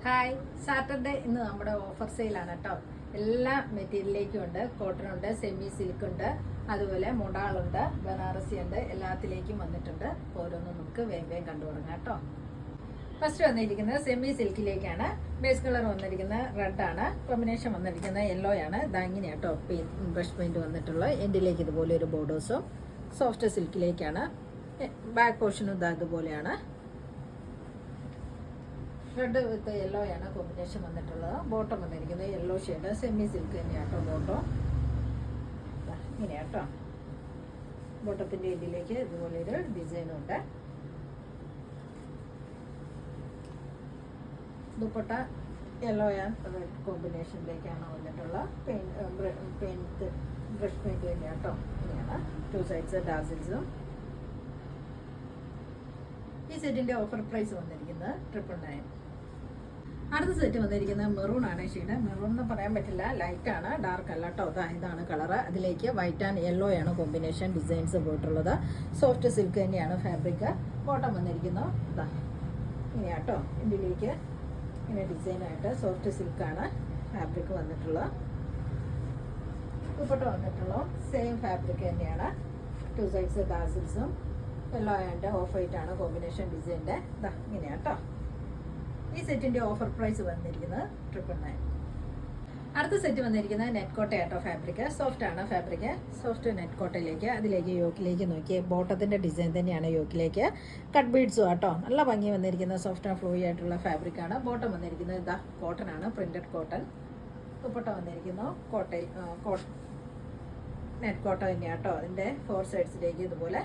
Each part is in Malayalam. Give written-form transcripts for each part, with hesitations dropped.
ഹായ്, സാറ്റർഡേ ഇന്ന് നമ്മുടെ ഓഫർ സെയിലാണ് കേട്ടോ. എല്ലാ മെറ്റീരിയലിലേക്കും ഉണ്ട്. കോട്ടൺ ഉണ്ട്, സെമി സിൽക്ക് ഉണ്ട്, അതുപോലെ മുടാളുണ്ട്, ബനാറസി ഉണ്ട്, എല്ലാത്തിലേക്കും വന്നിട്ടുണ്ട്. ഓരോന്നും നമുക്ക് വേഗം കണ്ടു തുടങ്ങാം കേട്ടോ. ഫസ്റ്റ് വന്നിരിക്കുന്നത് സെമി സിൽക്കിലേക്കാണ്. ബേസ് കളർ വന്നിരിക്കുന്നത് റെഡ് ആണ്, കോമ്പിനേഷൻ വന്നിരിക്കുന്നത് യെല്ലോ ആണ്. ഇങ്ങനെ കേട്ടോ ബ്രഷ് പെയിന്റ് വന്നിട്ടുള്ള എൻഡിലേക്ക് ഇതുപോലെ ഒരു ബോർഡേഴ്സും. സോഫ്റ്റ് സിൽക്കിലേക്കാണ്. ബാക്ക് പോർഷനും ഇതുപോലെയാണ്. റെഡ് വിത്ത് യെല്ലോ ആണ് കോമ്പിനേഷൻ വന്നിട്ടുള്ളത്. ബോട്ടം വന്നിരിക്കുന്നത് യെല്ലോ ഷെയ്ഡ്, സെമി സിൽക്ക് തന്നെയാട്ടോ ബോട്ടം. ഇങ്ങനെയാട്ടോ ബോട്ടത്തിന്റെ ഇതിലേക്ക് ഇതുപോലെ ഒരു ഡിസൈനും ഉണ്ട്. ദുപ്പട്ട യെല്ലോ ആൻഡ് റെഡ് കോമ്പിനേഷനിലേക്കാണ് വന്നിട്ടുള്ള പെയിന്റ് ബ്രഷ് പെയിന്റ് തന്നെയാട്ടോ. ഇങ്ങനെയാണ് 2 സൈഡ്സ് ഡാസിൽസും. ഈ സെറ്റിന്റെ ഓഫർ പ്രൈസ് വന്നിരിക്കുന്നത് 999. അടുത്ത സെറ്റ് വന്നിരിക്കുന്നത് മെറൂൺ ആണ് ഷെയ്ഡ്. മെറൂൺ എന്ന് പറയാൻ പറ്റില്ല, ലൈറ്റ് ആണ്, ഡാർക്ക് അല്ല കേട്ടോ. ഇതാണ് കളറ്. അതിലേക്ക് വൈറ്റ് ആൻഡ് യെല്ലോ ആണ് കോമ്പിനേഷൻ ഡിസൈൻസ് പോയിട്ടുള്ളത്. സോഫ്റ്റ് സിൽക്ക് തന്നെയാണ് ഫാബ്രിക്. ബോട്ടം വന്നിരിക്കുന്നു ഇങ്ങനെയാട്ടോ. ഇതിലേക്ക് ഇങ്ങനെ ഡിസൈനായിട്ട് സോഫ്റ്റ് സിൽക്കാണ് ഫാബ്രിക് വന്നിട്ടുള്ളത്. ദുപ്പട്ട വന്നിട്ടുള്ള സെയിം ഫാബ്രിക് തന്നെയാണ്. 2 സൈഡ്സ് ടാസിൽസും. യെല്ലോ ആൻഡ് ഓഫ് വൈറ്റ് ആണ് കോമ്പിനേഷൻ ഡിസൈൻ്റെ. ഇങ്ങനെയാട്ടോ. ഈ സെറ്റിന്റെ ഓഫർ പ്രൈസ് വന്നിരിക്കുന്നത് 999. അടുത്ത സെറ്റ് വന്നിരിക്കുന്നത് നെറ്റ് കോട്ടയാട്ടോ ഫാബ്രിക്. സോഫ്റ്റ് ആണ് ഫാബ്രിക്. സോഫ്റ്റ് നെറ്റ് കോട്ടയിലേക്ക് അതിലേക്ക് യോക്കിലേക്ക് നോക്കി ബോട്ടത്തിന്റെ ഡിസൈൻ തന്നെയാണ് യോക്കിലേക്ക്. കട്ട് ബീഡ്സും ആട്ടോ. നല്ല ഭംഗി വന്നിരിക്കുന്ന സോഫ്റ്റ് ആൻഡ് ഫ്ലൂയി ആയിട്ടുള്ള ഫാബ്രിക് ആണ്. ബോട്ടം വന്നിരിക്കുന്നത് കോട്ടൺ ആണ്, പ്രിന്റഡ് കോട്ടൺ. ദുപ്പട്ട വന്നിരിക്കുന്നു നെറ്റ് കോട്ട തന്നെയാട്ടോ. അതിന്റെ 4 സൈഡ്സിലേക്ക് ഇതുപോലെ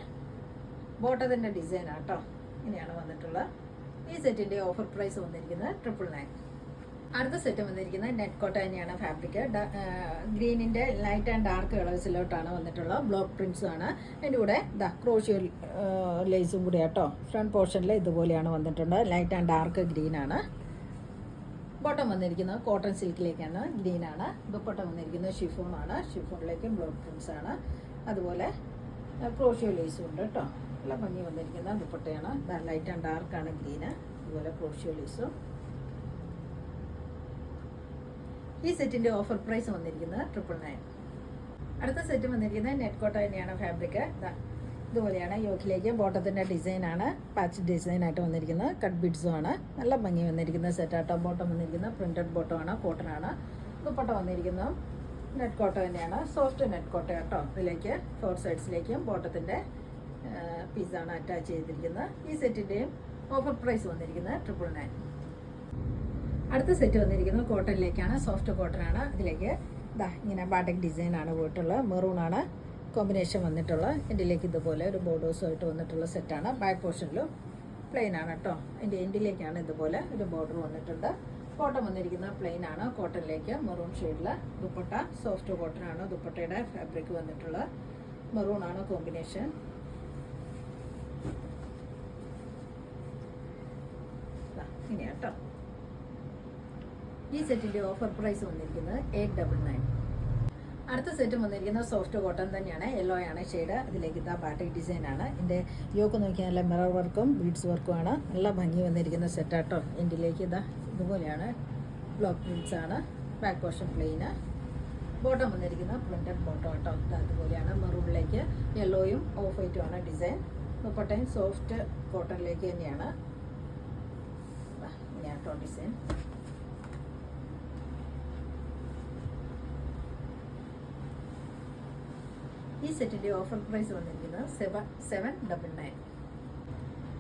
ബോട്ടത്തിന്റെ ഡിസൈൻ ആട്ടോ. ഇങ്ങനെയാണ് വന്നിട്ടുള്ളത്. ഈ സെറ്റിന്റെ ഓഫർ പ്രൈസ് വന്നിരിക്കുന്നത് 999. അടുത്ത സെറ്റ് വന്നിരിക്കുന്നത് നെറ്റ് കോട്ട തന്നെയാണ് ഫാബ്രിക്. ഗ്രീനിന്റെ ലൈറ്റ് ആൻഡ് ഡാർക്ക് കളേഴ്സിലോട്ടാണ് വന്നിട്ടുള്ളത്. ബ്ലോക്ക് പ്രിന്റ്സും ആണ്. അതിൻ്റെ കൂടെ ക്രോഷ്യോ ലേസും കൂടി ആട്ടോ. ഫ്രണ്ട് പോർഷനിൽ ഇതുപോലെയാണ് വന്നിട്ടുണ്ട്. ലൈറ്റ് ആൻഡ് ഡാർക്ക് ഗ്രീൻ ആണ്. ബോട്ടം വന്നിരിക്കുന്നത് കോട്ടൺ സിൽക്കിലേക്കാണ്, ഗ്രീൻ ആണ്. ദുപ്പട്ട വന്നിരിക്കുന്നത് ഷിഫോൺ ആണ്. ഷിഫോണിലേക്ക് ബ്ലോക്ക് പ്രിന്റ്സ് ആണ്. അതുപോലെ ക്രോഷ്യോ ലേസും ഉണ്ട് കേട്ടോ. നല്ല ഭംഗി വന്നിരിക്കുന്ന ദുപ്പട്ടയാണ്. ലൈറ്റ് ആൻഡ് ഡാർക്കാണ് ഗ്രീന്. അതുപോലെ ക്രോഷ്യോ ലേസും. ഈ സെറ്റിന്റെ ഓഫർ പ്രൈസ് വന്നിരിക്കുന്നത് 999. അടുത്ത സെറ്റ് വന്നിരിക്കുന്നത് നെറ്റ് കോട്ട തന്നെയാണ് ഫാബ്രിക്. ഇതുപോലെയാണ് യോക്കിലേക്ക് ബോട്ടത്തിന്റെ ഡിസൈൻ ആണ്. പാച്ച് ഡിസൈൻ ആയിട്ട് വന്നിരിക്കുന്നത്. കട്ട് ബീഡ്സും ആണ്. നല്ല ഭംഗി വന്നിരിക്കുന്ന സെറ്റാട്ടോ. ബോട്ടം വന്നിരിക്കുന്ന പ്രിന്റഡ് ബോട്ടം ആണ്, കോട്ടൺ ആണ്. ദുപ്പട്ട വന്നിരിക്കുന്നത് നെറ്റ് കോട്ട തന്നെയാണ്. സോഫ്റ്റ് നെറ്റ് കോട്ട കേട്ടോ. ഇതിലേക്ക് 4 സൈഡ്സിലേക്കും ബോട്ടത്തിന്റെ പീസാണ് അറ്റാച്ച് ചെയ്തിരിക്കുന്നത്. ഈ സെറ്റിന്റെയും ഓഫർ പ്രൈസ് വന്നിരിക്കുന്നത് 999. അടുത്ത സെറ്റ് വന്നിരിക്കുന്നത് കോട്ടണിലേക്കാണ്. സോഫ്റ്റ് കോട്ടൺ ആണ്. അതിലേക്ക് ഇങ്ങനെ ബാട്ടിക് ഡിസൈൻ ആണ് പോയിട്ടുള്ളത്. മെറൂൺ ആണ് കോമ്പിനേഷൻ വന്നിട്ടുള്ളത്. എൻഡിലേക്ക് ഇതുപോലെ ഒരു ബോർഡേഴ്സും ആയിട്ട് വന്നിട്ടുള്ള സെറ്റാണ്. ബാക്ക് പോർഷനിലും പ്ലെയിൻ ആണ് കേട്ടോ. അതിൻ്റെ എൻഡിലേക്കാണ് ഇതുപോലെ ഒരു ബോർഡർ വന്നിട്ടുണ്ട്. ബോട്ടം വന്നിരിക്കുന്ന പ്ലെയിൻ ആണ്. കോട്ടണിലേക്ക് മെറൂൺ ഷെയ്ഡിൽ. ദുപ്പട്ട സോഫ്റ്റ് കോട്ടൺ ആണ്. ദുപ്പട്ടയുടെ ഫാബ്രിക് വന്നിട്ടുള്ളത് മെറൂൺ ആണ് കോമ്പിനേഷൻ. ഇങ്ങനെയാട്ടോ. ഈ സെറ്റിന്റെ ഓഫർ പ്രൈസ് വന്നിരിക്കുന്നത് 899. അടുത്ത സെറ്റ് വന്നിരിക്കുന്നത് സോഫ്റ്റ് കോട്ടൺ തന്നെയാണ്. യെല്ലോ ആണ് ഷെയ്ഡ്. അതിലേക്ക് ബാട്ടിക് ഡിസൈൻ ആണ്. ഇതിന്റെ യോക്ക് നോക്കിയാൽ നല്ല മിറർ വർക്കും ബീഡ്സ് വർക്കും ആണ്. നല്ല ഭംഗി വന്നിരിക്കുന്ന സെറ്റാട്ടോ. ഇതിലേക്ക് ഇതുപോലെയാണ് ബ്ലോക്ക് പ്രിന്റ്സ് ആണ്. ബാക്ക് പോർഷൻ പ്ലെയിന്. ബോട്ടം വന്നിരിക്കുന്ന പ്രിന്റഡ് ബോട്ടം കേട്ടോ. അതുപോലെയാണ്. മെറൂണിലേക്ക് യെല്ലോയും ഓഫ് വൈറ്റും ആണ് ഡിസൈൻ. ദുപ്പട്ടയും സോഫ്റ്റ് കോട്ടണിലേക്ക് തന്നെയാണ് ഇങ്ങനെയാട്ടോ ഡിസൈൻ. ഈ സെറ്റിന്റെ ഓഫർ പ്രൈസ് വന്നിരിക്കുന്നത് 799.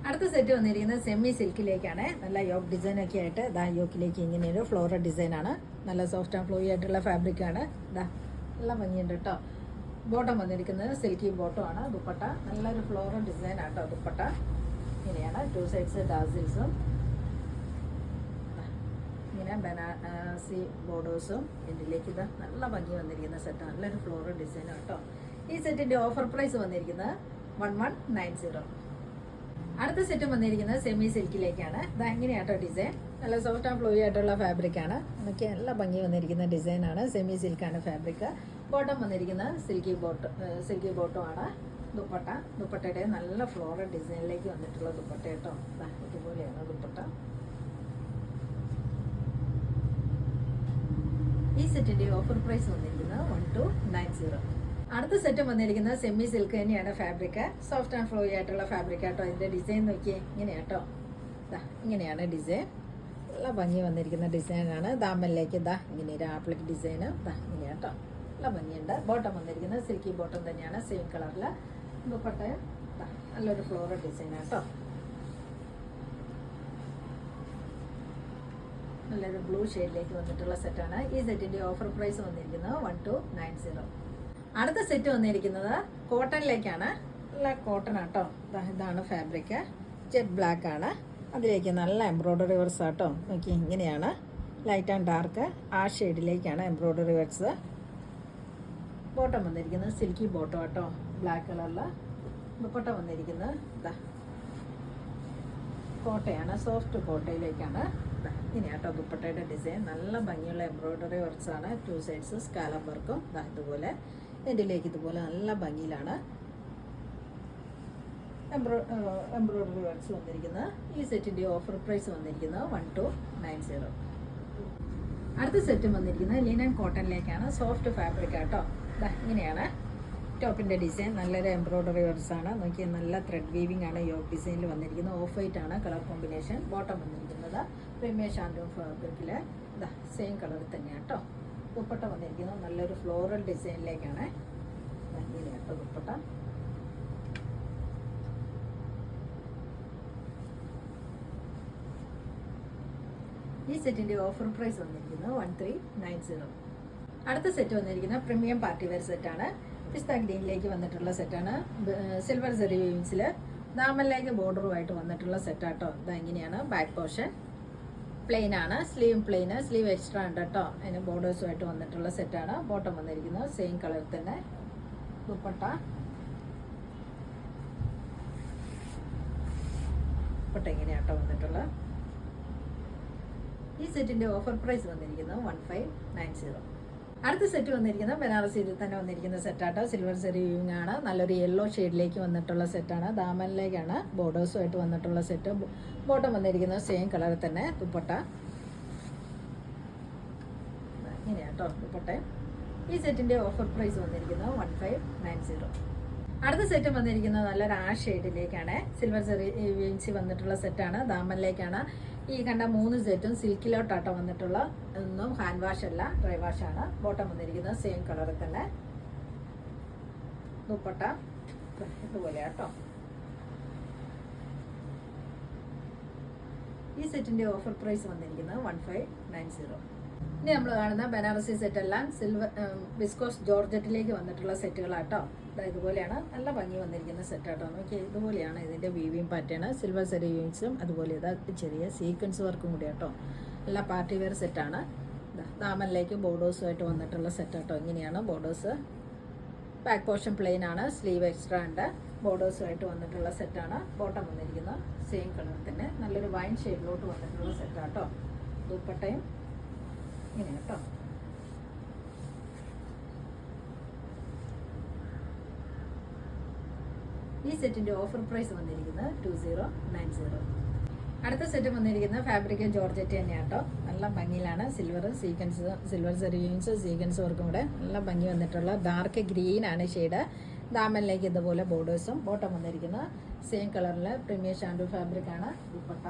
അടുത്ത സെറ്റ് വന്നിരിക്കുന്നത് സെമി സിൽക്കിലേക്കാണ്. നല്ല യോക്ക് ഡിസൈൻ ഒക്കെ ആയിട്ട് യോക്കിലേക്ക് ഇങ്ങനെ ഒരു ഫ്ലോറൽ ഡിസൈൻ ആണ്. നല്ല സോഫ്റ്റ് ആൻഡ് ഫ്ലോയി ആയിട്ടുള്ള ഫാബ്രിക് ആണ്. നല്ല ഭംഗിയുണ്ട് കേട്ടോ. ബോട്ടം വന്നിരിക്കുന്നത് സിൽക്കി ബോട്ടം ആണ്. ദുപ്പട്ട നല്ലൊരു ഫ്ലോറൽ ഡിസൈൻ ആട്ടോ. ദുപ്പട്ട ഇങ്ങനെയാണ്. 2 സൈഡ്സ് ഡാസിൽസും. ഇങ്ങനെ ബനാറസി ബോർഡേഴ്സും. ഇതിലേക്ക് നല്ല ഭംഗി വന്നിരിക്കുന്ന സെറ്റാണ്. നല്ലൊരു ഫ്ലോറൽ ഡിസൈൻ കേട്ടോ. ഈ സെറ്റിന്റെ ഓഫർ പ്രൈസ് വന്നിരിക്കുന്നത് 1190. അടുത്ത സെറ്റ് വന്നിരിക്കുന്നത് സെമി സിൽക്കിലേക്കാണ്. ഇങ്ങനെയാട്ടോ ഡിസൈൻ. നല്ല സോഫ്റ്റ് ആൻഡ് ഫ്ലോയി ആയിട്ടുള്ള ഫാബ്രിക് ആണ്. നമുക്ക് നല്ല ഭംഗി വന്നിരിക്കുന്ന ഡിസൈൻ ആണ്. സെമി സിൽക്കാണ് ഫാബ്രിക്. ബോട്ടം വന്നിരിക്കുന്നത് സിൽക്കി ബോട്ടം ആണ്. ദുപ്പട്ടയുടെ നല്ല ഫ്ലോറൽ ഡിസൈനിലേക്ക് വന്നിട്ടുള്ള ദുപ്പട്ട കേട്ടോ. ഇതുപോലെയാണ് ദുപ്പട്ട. ഈ സെറ്റിന്റെ ഓഫർ പ്രൈസ് വന്നിരിക്കുന്നത് 1290. അടുത്ത സെറ്റ് വന്നിരിക്കുന്നത് സെമി സിൽക്ക് തന്നെയാണ് ഫാബ്രിക്. സോഫ്റ്റ് ആൻഡ് ഫ്ലോയി ആയിട്ടുള്ള ഫാബ്രിക് ആട്ടോ. ഇതിന്റെ ഡിസൈൻ നോക്കിയേ, ഇങ്ങനെയാട്ടോ. ഇങ്ങനെയാണ് ഡിസൈൻ. നല്ല ഭംഗി വന്നിരിക്കുന്ന ഡിസൈനാണ്. ദാമനിലേക്ക് ഇങ്ങനെ ഒരു ആപ്ലിക് ഡിസൈന് ഇങ്ങനെയാട്ടോ. നല്ല ഭംഗിയുണ്ട്. ബോട്ടം വന്നിരിക്കുന്നത് സിൽക്കി ബോട്ടം തന്നെയാണ്, സെയിം കളറിൽ. ദുപ്പട്ട നല്ലൊരു ഫ്ലോറൽ ഡിസൈനാട്ടോ. നല്ലൊരു ബ്ലൂ ഷെയ്ഡിലേക്ക് വന്നിട്ടുള്ള സെറ്റാണ്. ഈ സെറ്റിന്റെ ഓഫർ പ്രൈസ് വന്നിരിക്കുന്നത് 1290. അടുത്ത സെറ്റ് വന്നിരിക്കുന്നത് കോട്ടണിലേക്കാണ്. നല്ല കോട്ടൺ ആട്ടോ. ഇതാണ് ഫാബ്രിക്. ജെറ്റ് ബ്ലാക്ക് ആണ്. അതിലേക്ക് നല്ല എംബ്രോയ്ഡറി വർക്ക്സ് ആട്ടോ. നോക്കി, ഇങ്ങനെയാണ്. ലൈറ്റ് ആൻഡ് ഡാർക്ക് ആ ഷെയ്ഡിലേക്കാണ് എംബ്രോയ്ഡറി വർക്ക്സ്. ബോട്ടം വന്നിരിക്കുന്നത് സിൽക്കി ബോട്ടം ആട്ടോ, ബ്ലാക്ക് കളറിൽ. ദുപ്പട്ട വന്നിരിക്കുന്നത് കോട്ടയാണ്, സോഫ്റ്റ് കോട്ടയിലേക്കാണ്. ഇങ്ങനെയാട്ടോ ദുപ്പട്ടയുടെ ഡിസൈൻ. നല്ല ഭംഗിയുള്ള എംബ്രോയ്ഡറി വർക്ക്സ് ആണ്. 2 സൈഡ്സ് സ്കാലപ്പ് വർക്കും ഇതുപോലെ എൻഡിലേക്ക് ഇതുപോലെ നല്ല ഭംഗിയിലാണ് എംബ്രോയ്ഡറി വർക്ക്സ് വന്നിരിക്കുന്നത്. ഈ സെറ്റിന്റെ ഓഫർ പ്രൈസ് വന്നിരിക്കുന്നത് 1290. അടുത്ത സെറ്റ് വന്നിരിക്കുന്നത് ലിനൻ കോട്ടണിലേക്കാണ്. സോഫ്റ്റ് ഫാബ്രിക് ആട്ടോ. ഇങ്ങനെയാണ് ടോപ്പിന്റെ ഡിസൈൻ. നല്ലൊരു എംബ്രോയ്ഡറി വർക്ക്സ് ആണ്. നോക്കി, നല്ല ത്രെഡ് വീവിംഗ് ആണ് യോക്ക് ഡിസൈനിൽ വന്നിരിക്കുന്നത്. ഓഫ് വൈറ്റ് ആണ് കളർ കോമ്പിനേഷൻ. ബോട്ടം വന്നിരിക്കുന്നത് പ്രീമിയം ഷാൻഡൂൺ ഫാബ്രിക്കിൽ സെയിം കളർ തന്നെയാണ് കേട്ടോ. ദുപ്പട്ട വന്നിരിക്കുന്നത് നല്ലൊരു ഫ്ലോറൽ ഡിസൈനിലേക്കാണ്. ഇങ്ങനെയാട്ടോ ദുപ്പട്ട. ഈ സെറ്റിന്റെ ഓഫർ പ്രൈസ് വന്നിരിക്കുന്നത് 1390. അടുത്ത സെറ്റ് വന്നിരിക്കുന്നത് പ്രീമിയം പാർട്ടി വെയർ സെറ്റാണ്. പിസ്ത ഗ്രീനിലേക്ക് വന്നിട്ടുള്ള സെറ്റാണ്. സിൽവർ സെറി വീവിങ്സിൽ ദാമനിലേക്ക് ബോർഡറുമായിട്ട് വന്നിട്ടുള്ള സെറ്റാട്ടോ. ഇങ്ങനെയാണ്. ബാക്ക് പോർഷൻ പ്ലെയിൻ ആണ്. സ്ലീവ് പ്ലെയിൻ, സ്ലീവ് എക്സ്ട്രാ ഉണ്ട് കേട്ടോ. അതിന് ബോർഡേഴ്സുമായിട്ട് വന്നിട്ടുള്ള സെറ്റാണ്. ബോട്ടം വന്നിരിക്കുന്നത് സെയിം കളർ തന്നെ. ദുപ്പട്ട ഇങ്ങനെയാട്ടോ വന്നിട്ടുള്ള. ഈ സെറ്റിന്റെ ഓഫർ പ്രൈസ് വന്നിരിക്കുന്നത് 1590. അടുത്ത സെറ്റ് വന്നിരിക്കുന്നത് ബനാറസിയിൽ തന്നെ വന്നിരിക്കുന്ന സെറ്റാട്ടോ. സിൽവർ സെറി വീവിംഗ് ആണ്. നല്ലൊരു യെല്ലോ ഷെയ്ഡിലേക്ക് വന്നിട്ടുള്ള സെറ്റാണ്. ദാമനിലേക്കാണ് ബോർഡേഴ്സുമായിട്ട് വന്നിട്ടുള്ള സെറ്റ്. ബോട്ടം വന്നിരിക്കുന്നത് സെയിം കളർ തന്നെ. ദുപ്പട്ട ഇങ്ങനെയാട്ടോ ദുപ്പട്ട. ഈ സെറ്റിന്റെ ഓഫർ പ്രൈസ് വന്നിരിക്കുന്നത് 1590. അടുത്ത സെറ്റ് വന്നിരിക്കുന്നത് നല്ലൊരു ആ ഷെയ്ഡിലേക്കാണ്. സിൽവർ സെറി വീവിങ്സ് വന്നിട്ടുള്ള സെറ്റാണ്. ദാമനിലേക്കാണ്. ഈ കണ്ട 3 സെറ്റും സിൽക്കിലോട്ടാട്ടോ വന്നിട്ടുള്ള. ഒന്നും ഹാൻഡ് വാഷ് അല്ല, ഡ്രൈ വാഷ് ആണ്. ബോട്ടം വന്നിരിക്കുന്നത് സെയിം കളറിൽ തന്നെ. ദുപ്പട്ട ഇതുപോലെ ആട്ടോ. ഈ സെറ്റിന്റെ ഓഫർ പ്രൈസ് വന്നിരിക്കുന്നത് 1590. ഇനി നമ്മൾ കാണുന്ന ബനാറസി സെറ്റ് എല്ലാം സിൽവർ വിസ്കോസ് ജോർജറ്റിലേക്ക് വന്നിട്ടുള്ള സെറ്റുകളാട്ടോ. ഇതുപോലെയാണ് നല്ല ഭംഗി വന്നിരിക്കുന്ന സെറ്റാട്ടോ. നോക്കി, ഇതുപോലെയാണ് ഇതിന്റെ വീവിംഗ് പാറ്റേൺ. സിൽവർ സെറി വീവിങ്സും അതുപോലെ ചെറിയ സീക്വൻസ് വർക്കും കൂടി ആട്ടോ. നല്ല പാർട്ടി വെയർ സെറ്റാണ്. ദാമനിലേക്ക് ബോർഡേഴ്സുമായിട്ട് വന്നിട്ടുള്ള സെറ്റാട്ടോ. ഇങ്ങനെയാണ് ബോർഡേഴ്സ്. ബാക്ക് പോർഷൻ പ്ലെയിൻ ആണ്. സ്ലീവ് എക്സ്ട്രാ ഉണ്ട്. ബോർഡേഴ്സുമായിട്ട് വന്നിട്ടുള്ള സെറ്റാണ്. ബോട്ടം വന്നിരിക്കുന്നത് സെയിം കളർ തന്നെ. നല്ലൊരു വൈൻ ഷെയ്ഡിലോട്ട് വന്നിട്ടുള്ള സെറ്റാട്ടോ. ദുപ്പട്ടയും ഇങ്ങനെ കേട്ടോ. ഈ സെറ്റിന്റെ ഓഫർ പ്രൈസ് വന്നിരിക്കുന്നത് 2090. അടുത്ത സെറ്റ് വന്നിരിക്കുന്നത് ഫാബ്രിക് ജോർജറ്റ് തന്നെയാട്ടോ. നല്ല ഭംഗിയിലാണ്. സിൽവർ സെറി വീവിങ്സ് സീക്വൻസ് വർക്കും കൂടെ നല്ല ഭംഗി വന്നിട്ടുള്ള ഡാർക്ക് ഗ്രീൻ ആണ് ഷെയ്ഡ്. ദാമനിലേക്ക് ഇതുപോലെ ബോർഡേഴ്സും. ബോട്ടം വന്നിരിക്കുന്നത് സെയിം കളറിൽ പ്രീമിയം ഷാൻഡൂ ഫാബ്രിക് ആണ്. ദുപ്പട്ട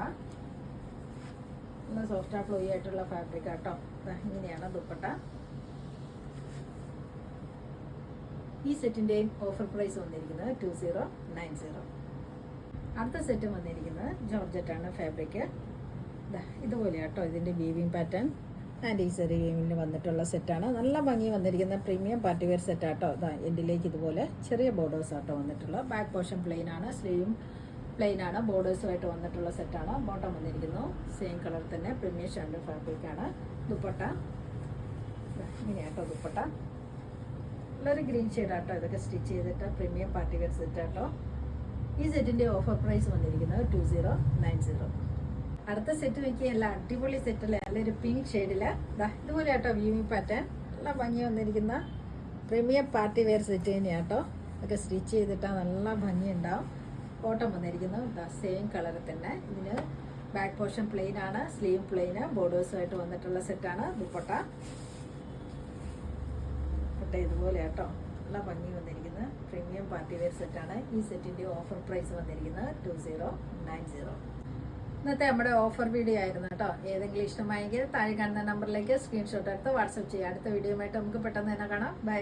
നല്ല സോഫ്റ്റ് ആൻഡ് ഫ്ലോയി ആയിട്ടുള്ള ഫാബ്രിക് ആട്ടോ. ഇങ്ങനെയാണ് ദുപ്പട്ട. ഈ സെറ്റിന്റെയും ഓഫർ പ്രൈസ് വന്നിരിക്കുന്നത് 2090. അടുത്ത സെറ്റ് വന്നിരിക്കുന്നത് ജോർജറ്റ് ആണ് ഫാബ്രിക്. ഇതുപോലെയാട്ടോ ഇതിന്റെ വീവിംഗ് പാറ്റേൺ. ആൻഡ് ഈ സെറി വീവിംഗിൽ വന്നിട്ടുള്ള സെറ്റാണ്. നല്ല ഭംഗി വന്നിരിക്കുന്ന പ്രീമിയം പാർട്ടി വെയർ സെറ്റാട്ടോ. എൻഡിലേക്ക് ഇതുപോലെ ചെറിയ ബോർഡേഴ്സ് ആട്ടോ വന്നിട്ടുള്ള. ബാക്ക് പോർഷൻ പ്ലെയിൻ ആണ്. സ്ലീവും പ്ലെയിൻ ആണ്. ബോർഡേഴ്സുമായിട്ട് വന്നിട്ടുള്ള സെറ്റാണ്. ബോട്ടം വന്നിരിക്കുന്നു സെയിം കളർ തന്നെ. പ്രീമിയം ഷാൻഡൂ ഫാബ്രിക് ആണ്. ദുപ്പട്ട ഇങ്ങനെയാട്ടോ ദുപ്പട്ട. നല്ലൊരു ഗ്രീൻ ഷെയ്ഡാട്ടോ. ഇതൊക്കെ സ്റ്റിച്ച് ചെയ്തിട്ട് പ്രീമിയം പാർട്ടി വെയർ സെറ്റാട്ടോ. ഈ സെറ്റിന്റെ ഓഫർ പ്രൈസ് വന്നിരിക്കുന്നത് 2090. അടുത്ത സെറ്റ് നോക്കിയ എല്ലാം അടിപൊളി സെറ്റല്ലേ. നല്ലൊരു പിങ്ക് ഷെയ്ഡില് ഇതുപോലെ ആട്ടോ വ്യൂവിംഗ് പാറ്റേൺ. നല്ല ഭംഗി വന്നിരിക്കുന്ന പ്രീമിയം പാർട്ടി വെയർ സെറ്റ് തന്നെയാട്ടോ. ഒക്കെ സ്റ്റിച്ച് ചെയ്തിട്ടാൽ നല്ല ഭംഗി ഉണ്ടാവും. ബോട്ടം വന്നിരിക്കുന്നത് സെയിം കളറിൽ തന്നെ. ഇതിന് ബാക്ക് പോർഷൻ പ്ലെയിൻ ആണ്. സ്ലീവ് പ്ലെയിന് ബോർഡേഴ്സുമായിട്ട് വന്നിട്ടുള്ള സെറ്റാണ്. ദുപ്പട്ട ദുപ്പട്ട ഇതുപോലെ കേട്ടോ, നല്ല ഭംഗി വന്നിരിക്കുന്നത് പ്രീമിയം പാർട്ടി വെയർ സെറ്റാണ്. ഈ സെറ്റിൻ്റെ ഓഫർ പ്രൈസ് വന്നിരിക്കുന്നത് 2090. ഇന്നത്തെ നമ്മുടെ ഓഫർ വീഡിയോ ആയിരുന്നു കേട്ടോ. ഏതെങ്കിലും ഇഷ്ടമായെങ്കിൽ താഴെ കാണുന്ന നമ്പറിലേക്ക് സ്ക്രീൻഷോട്ട് എടുത്ത് വാട്സപ്പ് ചെയ്യുക. അടുത്ത വീഡിയോയുമായിട്ട് നമുക്ക് പെട്ടെന്ന് തന്നെ കാണാം. ബൈ.